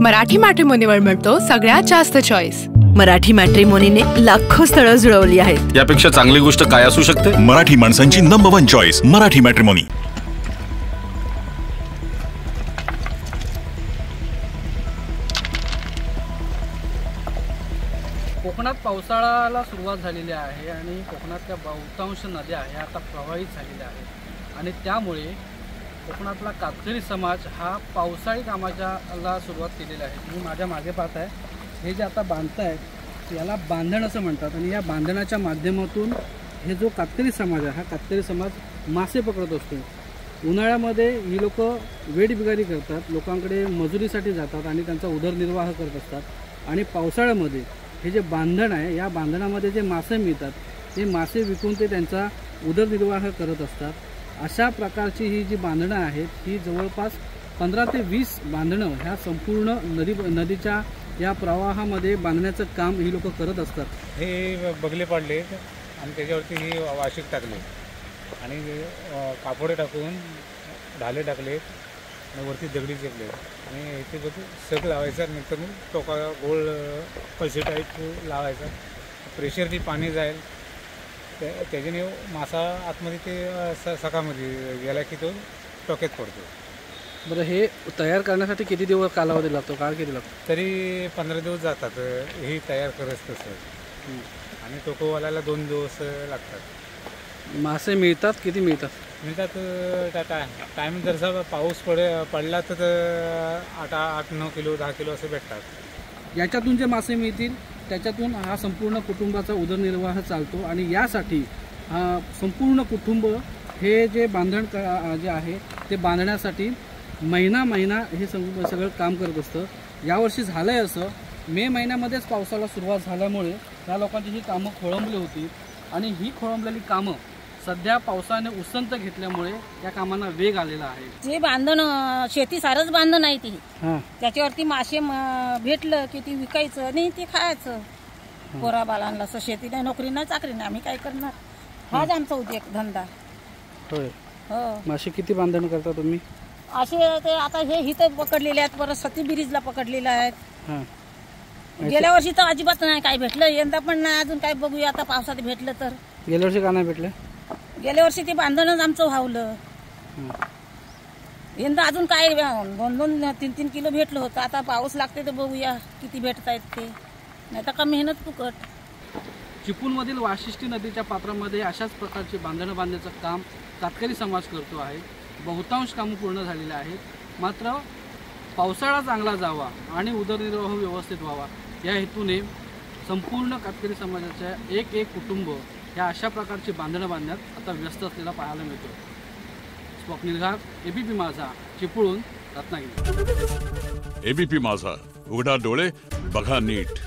मराठी मॅट्रिमोनीवर मिळतो सगळ्यात जास्त चॉईस। मराठी मॅट्रिमोनीने लाखो स्थळं जुळवली आहेत। यापेक्षा चांगली गोष्ट काय असू शकते? मराठी माणसांची नंबर 1 चॉईस मराठी मॅट्रिमोनी। कोकणात पावसाळ्याला सुरुवात झालेली आहे आणि कोकणातल्या बहुतांश नद्या ह्या आता प्रवाहित झालेल्या आहेत आणि त्यामुळे कोकणातला कातकरी समाज हा पावसाळी कामाला सुरुवात केलेली आहे। तुम्ही माझ्या मागे पाहताय हे जे आता बांधतायत याला बांधण असं म्हणतात आणि या बांधणाच्या माध्यमातून हे जो कातकरी समाज आहे हा कातकरी समाज मासे पकडत असतो। उन्हाळ्यामध्ये ही लोक वेठबिगारी करतात, लोकांकडे मजुरीसाठी जातात आणि त्यांचा उदरनिर्वाह करत असतात आणि पावसाळ्यामध्ये हे जे बांधण आहे या बांधणामध्ये जे मासे मिळतात ते मासे विकून ते त्यांचा उदरनिर्वाह करत असतात। अशा प्रकारची ही जी बांधणं आहेत ही जवळपास 15 ते 20 बांधणं ह्या संपूर्ण नदीच्या या प्रवाहामध्ये बांधण्याचं काम ही लोक करत असतात। हे बगले पाडले आणि त्याच्यावरती ही वाशिक टाकले आणि कापडे टाकून ढाले टाकले आणि वरती दगडी चेपले आणि इथे बघ सग लावायचा, नंतर मग टोका गोल पैसे टाईप लावायचा, प्रेशरची पाणी जाईल त्याच्याने मासा आतमध्ये ते सकामध्ये गेला की तो टोक्यात पडतो। बरं, हे तयार करण्यासाठी किती दिवस कालावधी लागतो, काळ किती लागतो? तरी 15 दिवस जातात हे तयार करत तसं आणि टोकोवाल्याला 2 दिवस लागतात। मासे मिळतात किती मिळतात? मिळतात टाईम जर पाऊस पडला तर 8-9 किलो 10 किलो असे भेटतात। याच्यातून जे मासे मिळतील त्याच्यातून हा संपूर्ण कुटुंबाचा उदरनिर्वाह चालतो आणि यासाठी संपूर्ण कुटुंब हे जे बांधण जे आहे ते बांधण्यासाठी महिना हे सगळं काम करत असतं। यावर्षी झालं आहे असं, मे महिन्यामध्येच पावसाला सुरुवात झाल्यामुळे या लोकांची ही कामं खोळंबली होती आणि ही खोळंबलेली कामं सध्या पावसाने उसंत घेतल्यामुळे या कामांना वेग आलेला आहे। जे बांधण शेती सारच बांधण आहे ती, त्याच्यावरती मासे भेटलं की ती विकायचं आणि ते खायचं। पोरा बालांना असं शेती नाही, नोकरी नाही, चाकरी नाही, आम्ही काय करणार? हाच आमचा उद्योग धंदा। होय, हो। मासे किती बांधण करता तुम्ही? असे ते आता हे हिथं पकडलेले आहेत, परत सती ब्रिजला पकडलेले आहेत। गेल्या वर्षी तर अजिबात नाही काय भेटलं, यंदा पण नाही अजून काय, बघूया आता पावसात भेटलं तर। गेल्या वर्षी का नाही भेटलं? गेल्या वर्षी ते बांधणच आमचं व्हावलं, यंदा अजून काय 2-3 किलो भेटलं होतं। आता पाऊस लागते तर बघूया किती भेटतायत ते, नाही तर का मेहनत फुकट। चिपळूणमधील वाशिष्ठी नदीच्या पात्रामध्ये अशाच प्रकारचे बांधणं बांधण्याचं काम कातकरी समाज करतो आहे। बहुतांश कामं पूर्ण झालेली आहेत, मात्र पावसाळा चांगला जावा आणि उदरनिर्वाह व्यवस्थित व्हावा या हेतूने संपूर्ण कातकरी समाजाच्या एक कुटुंब या अशा प्रकारची बांधणं बांधण्यात आता व्यस्त असलेला पाहायला मिळतो। स्वप्नील घाग, एबीपी माझा, चिपळूण, रत्नागिरी। एबीपी माझा, उघडा डोळे बघा नीट।